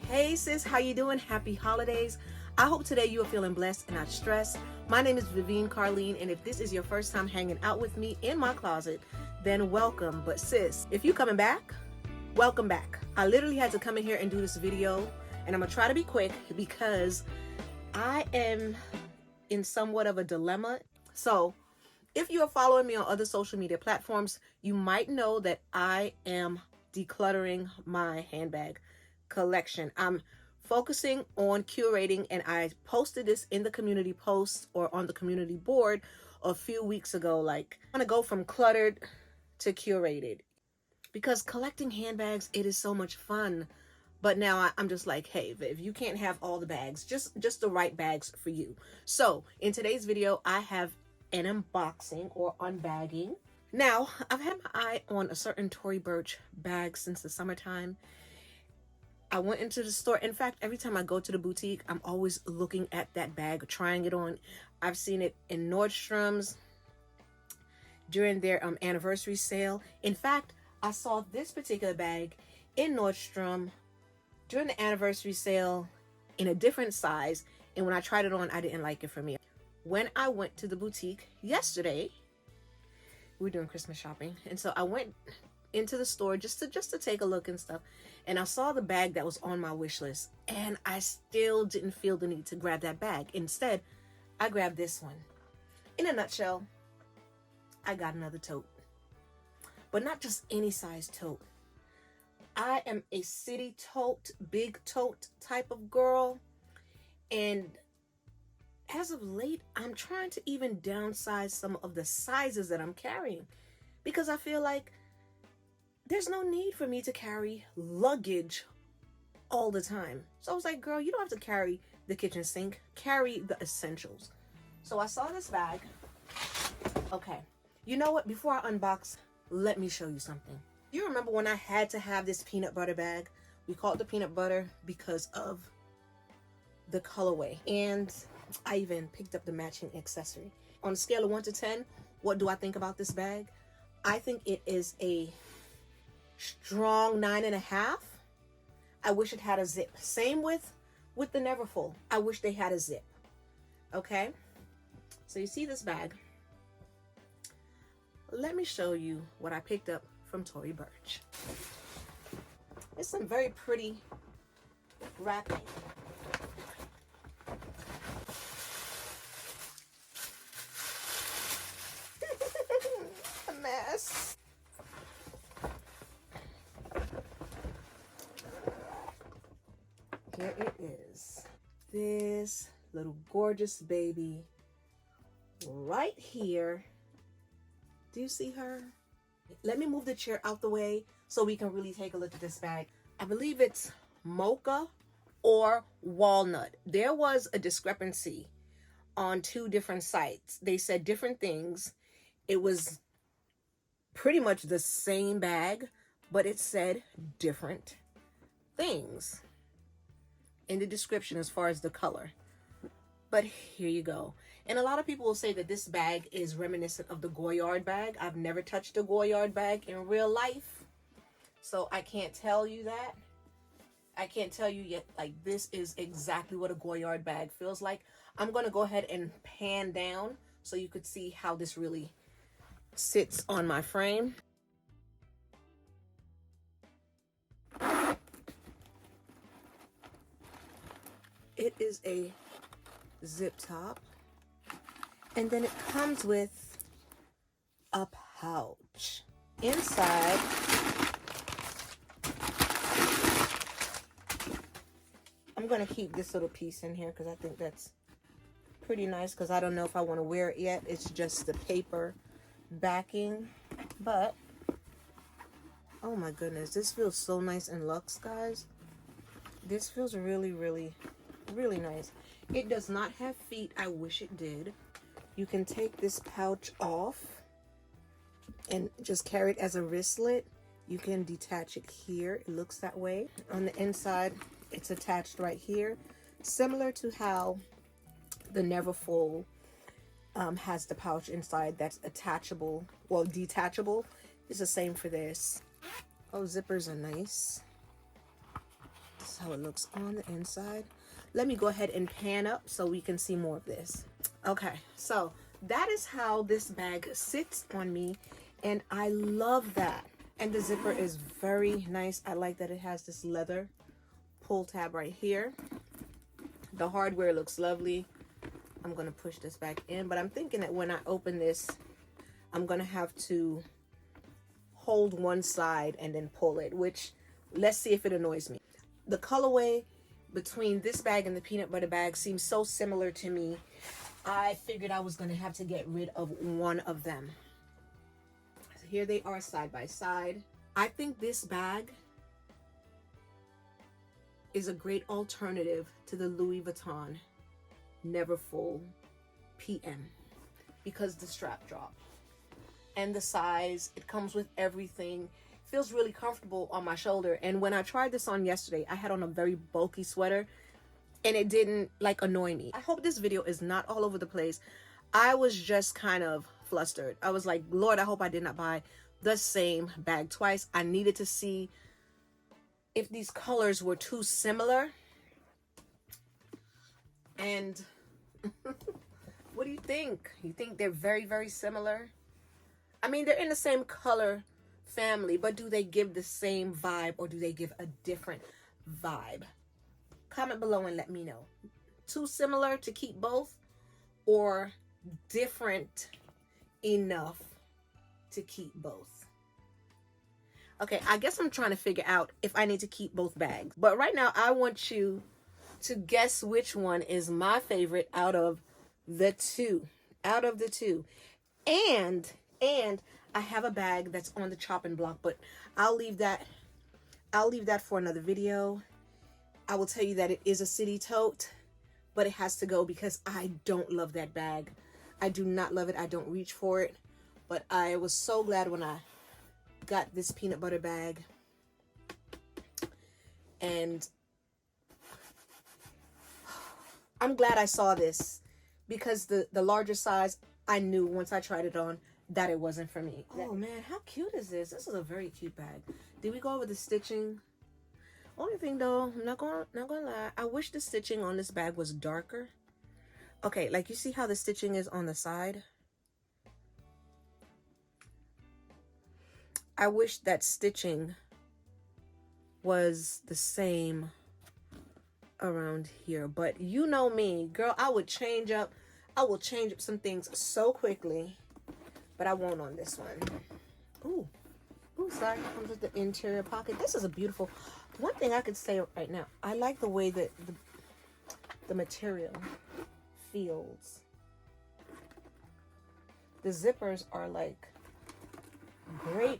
Hey sis, how you doing? Happy holidays. I hope today you are feeling blessed and not stressed. My name is Vivienne-Karlene, and if this is your first time hanging out with me in my closet, then welcome. But sis, if you're coming back, welcome back. I literally had to come in here and do this video, and I'm gonna try to be quick because I am in somewhat of a dilemma. So if you are following me on other social media platforms, you might know that I am decluttering my handbag collection. I'm focusing on curating, and I posted this in the community post or on the community board a few weeks ago. Like, I want to go from cluttered to curated because collecting handbags, it is so much fun. But now I'm just like, hey, if you can't have all the bags, just the right bags for you. So in today's video, I have an unboxing or unbagging. Now, I've had my eye on a certain Tory Burch bag since the summertime. I went into the store. In fact, every time I go to the boutique, I'm always looking at that bag, trying it on. I've seen it in Nordstrom's during their anniversary sale. In fact, I saw this particular bag in Nordstrom during the anniversary sale in a different size. And when I tried it on, I didn't like it for me. When I went to the boutique yesterday, we were doing Christmas shopping. And so I went into the store just to take a look and stuff, and I saw the bag that was on my wish list, and I still didn't feel the need to grab that bag. Instead, I grabbed this one. In a nutshell, I got another tote, but not just any size tote. I am a city tote, big tote type of girl, and as of late, I'm trying to even downsize some of the sizes that I'm carrying because I feel like there's no need for me to carry luggage all the time. So I was like, girl, you don't have to carry the kitchen sink. Carry the essentials. So I saw this bag. Okay. You know what? Before I unbox, let me show you something. You remember when I had to have this peanut butter bag? We call it the peanut butter because of the colorway. And I even picked up the matching accessory. On a scale of 1 to 10, what do I think about this bag? I think it is a strong 9.5. I wish it had a zip. Same with the Neverfull. I wish they had a zip. Okay, so you see this bag. Let me show you what I picked up from Tory Burch. It's some very pretty wrapping. A mess. Here it is. This little gorgeous baby right here. Do you see her? Let me move the chair out the way so we can really take a look at this bag. I believe it's mocha or walnut. There was a discrepancy on 2 different sites. They said different things. It was pretty much the same bag, but it said different things in the description as far as the color. But here you go. And a lot of people will say that this bag is reminiscent of the Goyard bag. I've never touched a Goyard bag in real life, so I can't tell you that. I can't tell you yet, like, this is exactly what a Goyard bag feels like. I'm going to go ahead and pan down so you could see how this really sits on my frame. It is a zip top, and then it comes with a pouch. Inside, I'm going to keep this little piece in here because I think that's pretty nice, because I don't know if I want to wear it yet. It's just the paper backing, but oh my goodness, this feels so nice and luxe, guys. This feels really, really, really nice. It does not have feet. I wish it did. You can take this pouch off and just carry it as a wristlet. You can detach it here. It looks that way. On the inside, it's attached right here, similar to how the Neverfull has the pouch inside that's attachable, well, detachable. It's the same for this. Oh, zippers are nice. This is how it looks on the inside. Let me go ahead and pan up so we can see more of this. Okay, so that is how this bag sits on me, and I love that. And the zipper is very nice. I like that it has this leather pull tab right here. The hardware looks lovely. I'm gonna push this back in, but I'm thinking that when I open this, I'm gonna have to hold one side and then pull it, which, let's see if it annoys me. The colorway between this bag and the peanut butter bag seems so similar to me. I figured I was gonna have to get rid of one of them. So here they are side by side. I think this bag is a great alternative to the Louis Vuitton Neverfull PM because the strap drop and the size, it comes with everything. Feels really comfortable on my shoulder. And when I tried this on yesterday, I had on a very bulky sweater and it didn't like annoy me. I hope this video is not all over the place. I was just kind of flustered. I was like, Lord, I hope I did not buy the same bag twice. I needed to see if these colors were too similar. And what do you think? You think they're very, very similar? I mean, they're in the same color family, but do they give the same vibe or do they give a different vibe? Comment below and let me know. Too similar to keep both or different enough to keep both? Okay, I guess I'm trying to figure out if I need to keep both bags. But right now, I want you to guess which one is my favorite out of the two. And I have a bag that's on the chopping block, but I'll leave that for another video. I will tell you that it is a city tote, but it has to go because I don't love that bag. I do not love it. I don't reach for it. But I was so glad when I got this peanut butter bag. And I'm glad I saw this because the larger size, I knew once I tried it on that it wasn't for me. Oh man, how cute is this? This is a very cute bag. Did we go over the stitching? Only thing though, I'm not gonna lie, I wish the stitching on this bag was darker. Okay, like you see how the stitching is on the side? I wish that stitching was the same around here, but you know me, girl, I will change up some things so quickly, but I won't on this one. Ooh, sorry, comes with the interior pocket. This is a beautiful, one thing I could say right now, I like the way that the material feels. The zippers are like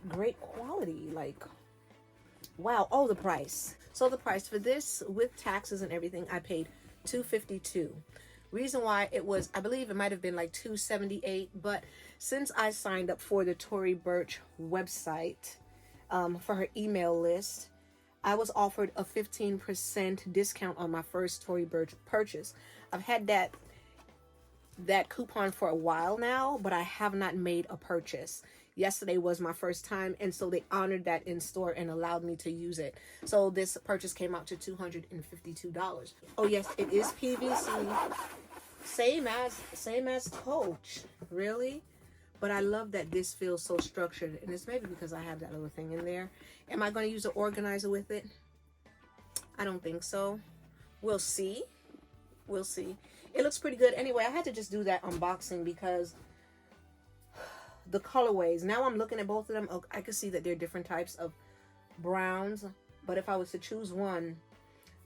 great quality, like wow. Oh, the price. So the price for this with taxes and everything, I paid $252. Reason why it was, I believe it might have been like $278, but since I signed up for the Tory Burch website for her email list, I was offered a 15% discount on my first Tory Burch purchase. I've had that coupon for a while now, but I have not made a purchase. Yesterday was my first time, and so they honored that in store and allowed me to use it. So this purchase came out to $252. Oh yes, it is PVC. Same as Coach, really? But I love that this feels so structured, and it's maybe because I have that little thing in there. Am I going to use an organizer with it? I don't think so. We'll see. We'll see. It looks pretty good. Anyway, I had to just do that unboxing because the colorways. Now I'm looking at both of them. I can see that they're different types of browns, but if I was to choose one,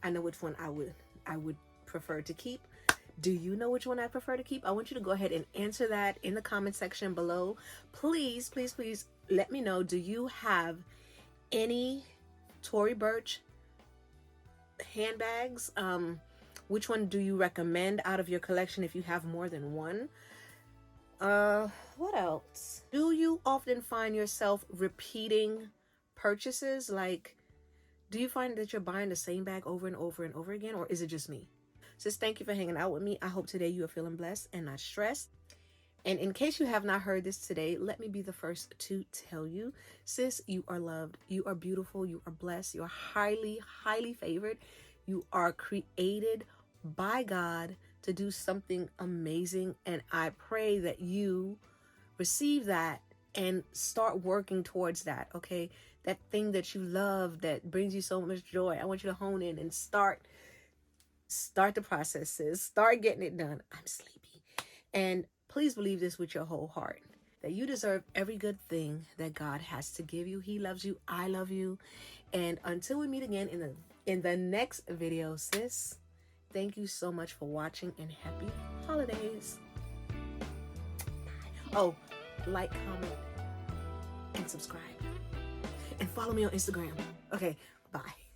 I know which one I would prefer to keep. Do you know which one I prefer to keep? I want you to go ahead and answer that in the comment section below. Please let me know. Do you have any Tory Burch handbags? Which one do you recommend out of your collection if you have more than one? What else? Do you often find yourself repeating purchases? Like, do you find that you're buying the same bag over and over and over again, or is it just me? Sis, thank you for hanging out with me. I hope today you are feeling blessed and not stressed. And in case you have not heard this today, let me be the first to tell you, sis, you are loved. You are beautiful. You are blessed. You are highly, highly favored. You are created by God to do something amazing. And I pray that you receive that and start working towards that, okay? That thing that you love, that brings you so much joy. I want you to hone in and start the process, sis. Start getting it done. I'm sleepy. And please believe this with your whole heart, that you deserve every good thing that God has to give you. He loves you. I love you. And until we meet again in the next video, sis, thank you so much for watching and happy holidays. Oh, like, comment, and subscribe. And follow me on Instagram. Okay, bye.